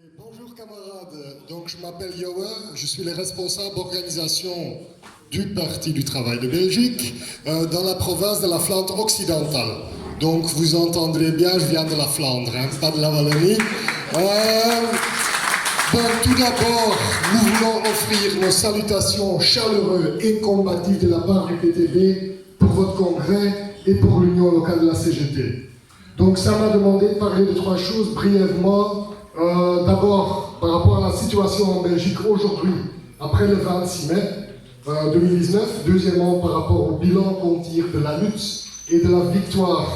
Bonjour camarades, donc je m'appelle Yoa, je suis le responsable organisation du Parti du Travail de Belgique dans la province de la Flandre occidentale. Donc vous entendrez bien, je viens de la Flandre, hein, pas de la Wallonie. Donc tout d'abord, nous voulons offrir nos salutations chaleureuses et combatives de la part du PTB pour votre congrès et pour l'Union locale de la CGT. Donc ça m'a demandé de parler de trois choses brièvement. D'abord, par rapport à la situation en Belgique aujourd'hui, après le 26 mai 2019. Deuxièmement, par rapport au bilan qu'on tire de la lutte et de la victoire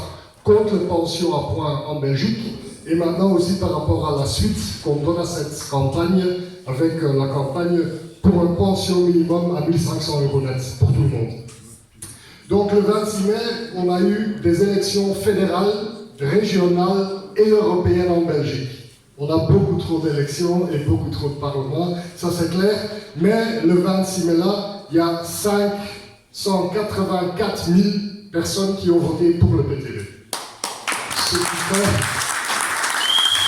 contre les pensions à points en Belgique. Et maintenant aussi par rapport à la suite qu'on donne à cette campagne, avec la campagne pour une pension minimum à 1 500 € net pour tout le monde. Donc le 26 mai, on a eu des élections fédérales, régionales et européennes en Belgique. On a beaucoup trop d'élections et beaucoup trop de parlements, ça c'est clair. Mais le 26 mai là, il y a 584 000 personnes qui ont voté pour le PTB.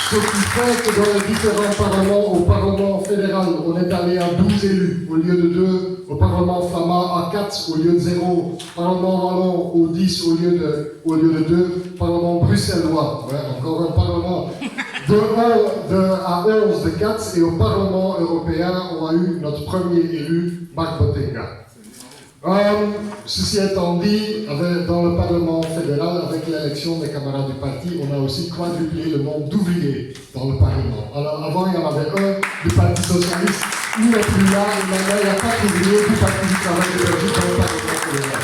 Ce qui fait que dans les différents parlements, au Parlement fédéral, on est allé à 12 élus au lieu de 2, au Parlement flamand à 4 au lieu de 0, Parlement wallon au 10 au lieu de 2, Parlement bruxellois, ouais, encore un Parlement à 11 de 4, et au Parlement européen, on a eu notre premier élu, Marc Botenga. Ceci étant dit, dans le Parlement fédéral, avec l'élection des camarades du parti, on a aussi quadruplé le nombre d'ouvriers dans le Parlement. Alors avant, il y en avait un du Parti socialiste, il n'est plus là, et maintenant il n'y a pas d'ouvriers du Parti du Travail de Belgique dans le Parlement fédéral.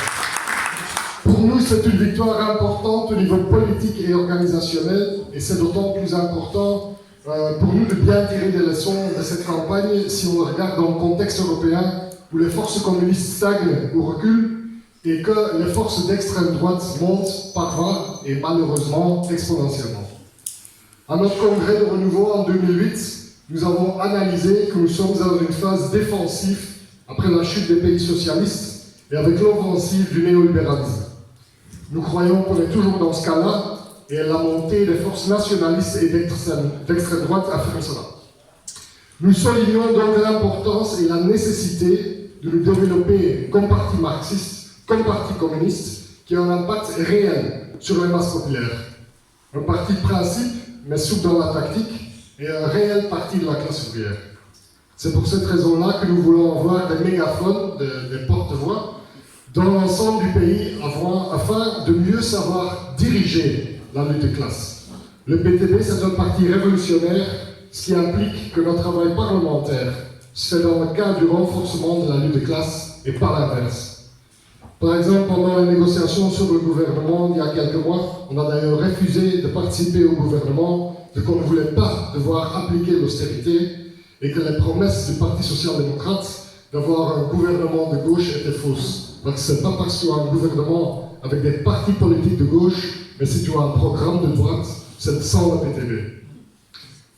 Pour nous, c'est une victoire importante au niveau politique et organisationnel, et c'est d'autant plus important pour nous de bien tirer des leçons de cette campagne si on regarde dans le contexte européen où les forces communistes stagnent ou reculent et que les forces d'extrême droite montent par vagues et malheureusement exponentiellement. À notre congrès de renouveau en 2008, nous avons analysé que nous sommes dans une phase défensive après la chute des pays socialistes et avec l'offensive du néolibéralisme. Nous croyons qu'on est toujours dans ce cas-là et la montée des forces nationalistes et d'extrême droite affirme cela. Nous soulignons donc l'importance et la nécessité de nous développer comme parti marxiste, comme parti communiste, qui a un impact réel sur les masses populaires. Un parti de principe, mais souple dans la tactique, et un réel parti de la classe ouvrière. C'est pour cette raison-là que nous voulons avoir des mégaphones, des porte-voix, dans l'ensemble du pays, afin de mieux savoir diriger la lutte de classe. Le PTB, c'est un parti révolutionnaire, ce qui implique que notre travail parlementaire se fait dans le cadre du renforcement de la lutte de classe et pas l'inverse. Par exemple, pendant les négociations sur le gouvernement, il y a quelques mois, on a d'ailleurs refusé de participer au gouvernement, vu qu'on ne voulait pas devoir appliquer l'austérité et que les promesses du Parti social-démocrate d'avoir un gouvernement de gauche étaient fausses. Donc ce n'est pas parce que tu as un gouvernement avec des partis politiques de gauche, mais si tu as un programme de droite, c'est sans le PTB.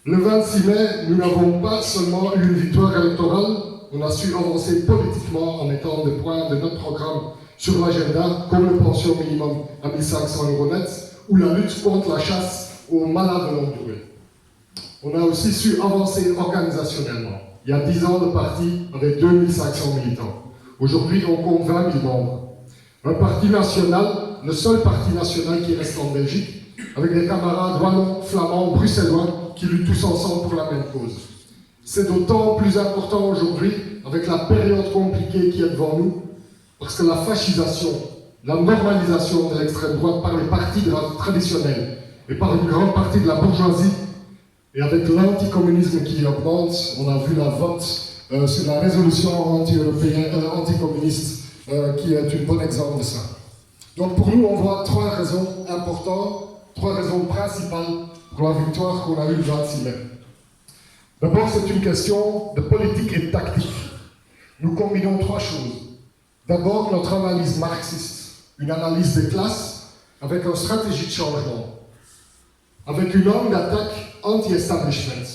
Le 26 mai, nous n'avons pas seulement eu une victoire électorale, on a su avancer politiquement en mettant des points de notre programme sur l'agenda, comme le pension minimum à 1 500 € net, ou la lutte contre la chasse aux malades de longue durée. On a aussi su avancer organisationnellement. Il y a 10 ans, le parti avait 2 500 militants. Aujourd'hui, on compte 20 000 membres. Un parti national, le seul parti national qui reste en Belgique, avec des camarades wallons, flamands, bruxellois, qui luttent tous ensemble pour la même cause. C'est d'autant plus important aujourd'hui, avec la période compliquée qui est devant nous, parce que la fascisation, la normalisation de l'extrême droite par les partis traditionnels et par une grande partie de la bourgeoisie, et avec l'anticommunisme qui augmente, on a vu la vote sur la résolution anti-européenne, anticommuniste, qui est un bon exemple de ça. Donc pour nous, on voit trois raisons importantes, trois raisons principales pour la victoire qu'on a eue le 26 mai. D'abord, c'est une question de politique et de tactique. Nous combinons trois choses. D'abord, notre analyse marxiste, une analyse des classes avec une stratégie de changement, avec une arme d'attaque anti-establishment,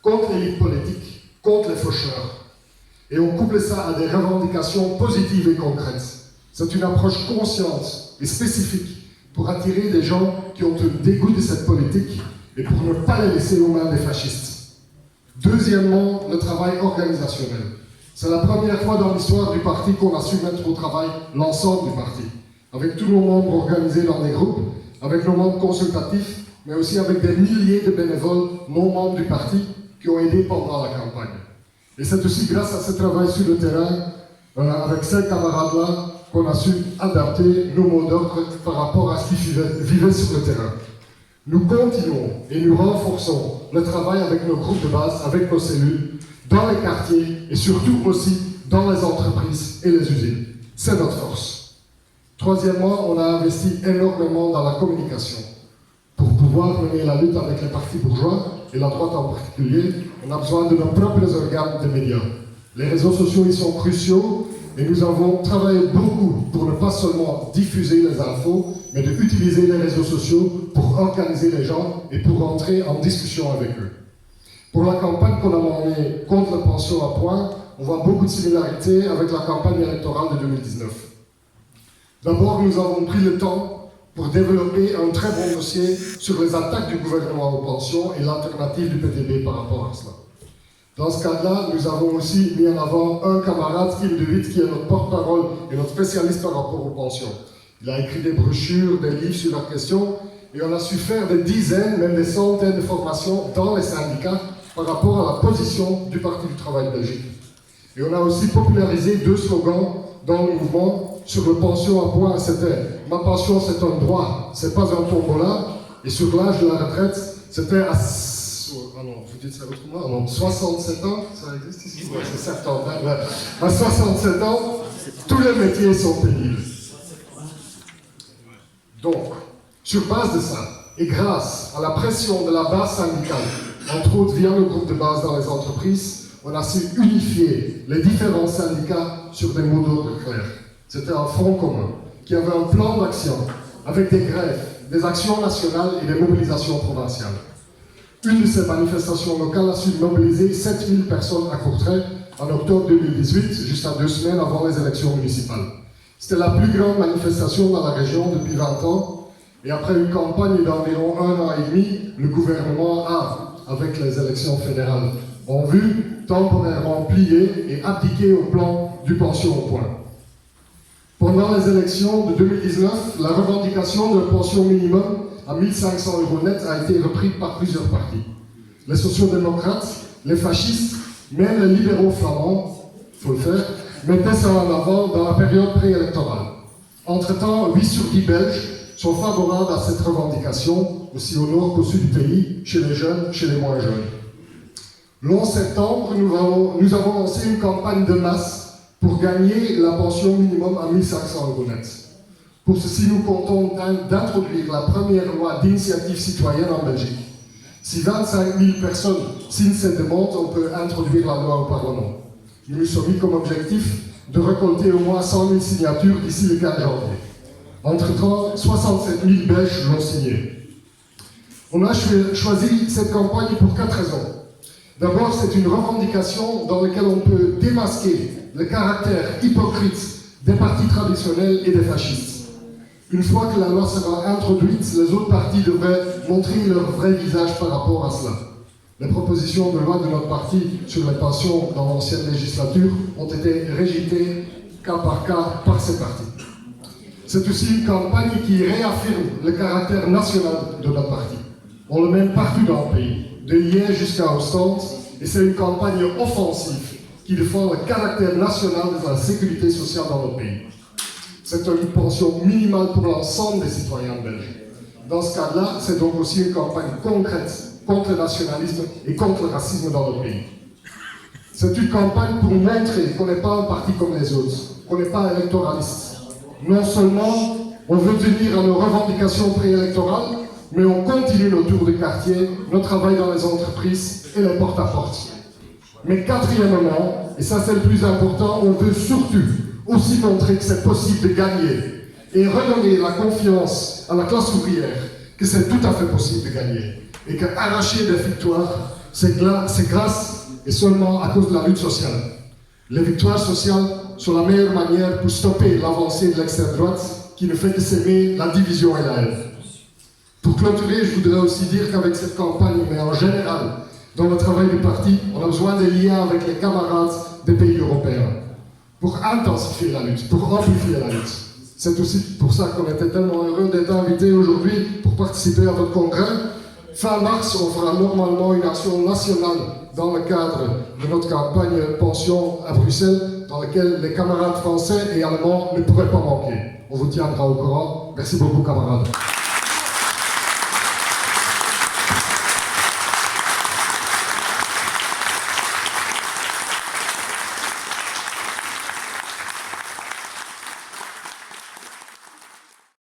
contre l'élite politique, contre les faucheurs. Et on couple ça à des revendications positives et concrètes. C'est une approche consciente et spécifique pour attirer des gens qui ont un dégoût de cette politique et pour ne pas les laisser aux mains des fascistes. Deuxièmement, le travail organisationnel. C'est la première fois dans l'histoire du parti qu'on a su mettre au travail l'ensemble du parti, avec tous nos membres organisés dans des groupes, avec nos membres consultatifs, mais aussi avec des milliers de bénévoles non membres du parti qui ont aidé pendant la campagne. Et c'est aussi grâce à ce travail sur le terrain, avec ces camarades-là, qu'on a su adapter nos mots d'ordre par rapport à ce qu'ils vivaient sur le terrain. Nous continuons et nous renforçons le travail avec nos groupes de base, avec nos cellules, dans les quartiers et surtout aussi dans les entreprises et les usines. C'est notre force. Troisièmement, on a investi énormément dans la communication. Pour pouvoir mener la lutte avec les partis bourgeois, et la droite en particulier, on a besoin de nos propres organes de médias. Les réseaux sociaux y sont cruciaux, et nous avons travaillé beaucoup pour ne pas seulement diffuser les infos, mais d'utiliser les réseaux sociaux pour organiser les gens et pour entrer en discussion avec eux. Pour la campagne qu'on a menée contre la pension à points, on voit beaucoup de similarités avec la campagne électorale de 2019. D'abord, nous avons pris le temps pour développer un très bon dossier sur les attaques du gouvernement aux pensions et l'alternative du PTB par rapport à cela. Dans ce cadre-là, nous avons aussi mis en avant un camarade, Kim De Witt, qui est notre porte-parole et notre spécialiste par rapport aux pensions. Il a écrit des brochures, des livres sur la question, et on a su faire des dizaines, même des centaines de formations dans les syndicats par rapport à la position du Parti du Travail Belgique. Et on a aussi popularisé 2 slogans dans le mouvement sur le pension à points. C'était « Ma pension, c'est un droit, c'est pas un tombola ». Et sur l'âge de la retraite, c'était à... Ah non, vous dites ça autrement? Ah non, 67 ans, ça existe ici? Oui, c'est 70 ans. À 67 ans, tous les métiers sont pénibles. Donc, sur base de ça, et grâce à la pression de la base syndicale, entre autres via le groupe de base dans les entreprises, on a su unifier les différents syndicats sur des mots d'ordre clairs. C'était un front commun, qui avait un plan d'action, avec des grèves, des actions nationales et des mobilisations provinciales. Une de ces manifestations locales a su mobiliser 7000 personnes à Courtrai en octobre 2018, juste à 2 semaines avant les élections municipales. C'était la plus grande manifestation dans la région depuis 20 ans, et après une campagne d'environ 1 an et demi, le gouvernement a, avec les élections fédérales en vue, temporairement plié et abdiqué au plan du pension au point. Pendant les élections de 2019, la revendication de la pension minimum à 1 500 € net a été reprise par plusieurs partis. Les sociodémocrates, les fascistes, même les libéraux flamands, il faut le faire, mettaient ça en avant dans la période préélectorale. Entre-temps, 8 sur 10 Belges sont favorables à cette revendication, aussi au nord qu'au sud du pays, chez les jeunes, chez les moins jeunes. Le 11 septembre, nous avons lancé une campagne de masse pour gagner la pension minimum à 1 500 € net. Pour ceci, nous comptons d'introduire la première loi d'initiative citoyenne en Belgique. Si 25 000 personnes signent cette demande, on peut introduire la loi au Parlement. Nous nous sommes mis comme objectif de récolter au moins 100 000 signatures d'ici le 15 janvier. Entre-temps, 67 000 Belges l'ont signé. On a choisi cette campagne pour 4 raisons. D'abord, c'est une revendication dans laquelle on peut démasquer le caractère hypocrite des partis traditionnels et des fascistes. Une fois que la loi sera introduite, les autres partis devraient montrer leur vrai visage par rapport à cela. Les propositions de loi de notre parti sur les pensions dans l'ancienne législature ont été rejetées cas par cas par ces partis. C'est aussi une campagne qui réaffirme le caractère national de notre parti. On le mène partout dans le pays, de Liège jusqu'à Ostende, et c'est une campagne offensive qui défend le caractère national de la sécurité sociale dans notre pays. C'est une pension minimale pour l'ensemble des citoyens belges. Dans ce cadre-là, c'est donc aussi une campagne concrète contre le nationalisme et contre le racisme dans notre pays. C'est une campagne pour montrer qu'on n'est pas un parti comme les autres, qu'on n'est pas électoraliste. Non seulement on veut tenir à nos revendications préélectorales, mais on continue nos tours de quartier, notre travail dans les entreprises et les porte-à-porte. Mais quatrièmement, et ça c'est le plus important, on veut surtout aussi montrer que c'est possible de gagner et redonner la confiance à la classe ouvrière que c'est tout à fait possible de gagner et qu'arracher des victoires, c'est grâce et seulement à cause de la lutte sociale. Les victoires sociales sont la meilleure manière pour stopper l'avancée de l'extrême droite qui ne fait que s'aimer la division et la haine. Pour clôturer, je voudrais aussi dire qu'avec cette campagne, mais en général, Dans le travail du parti, on a besoin des liens avec les camarades des pays européens pour intensifier la lutte, pour amplifier la lutte. C'est aussi pour ça qu'on était tellement heureux d'être invités aujourd'hui pour participer à votre congrès. Fin mars, on fera normalement une action nationale dans le cadre de notre campagne pension à Bruxelles, dans laquelle les camarades français et allemands ne pourraient pas manquer. On vous tiendra au courant. Merci beaucoup, camarades.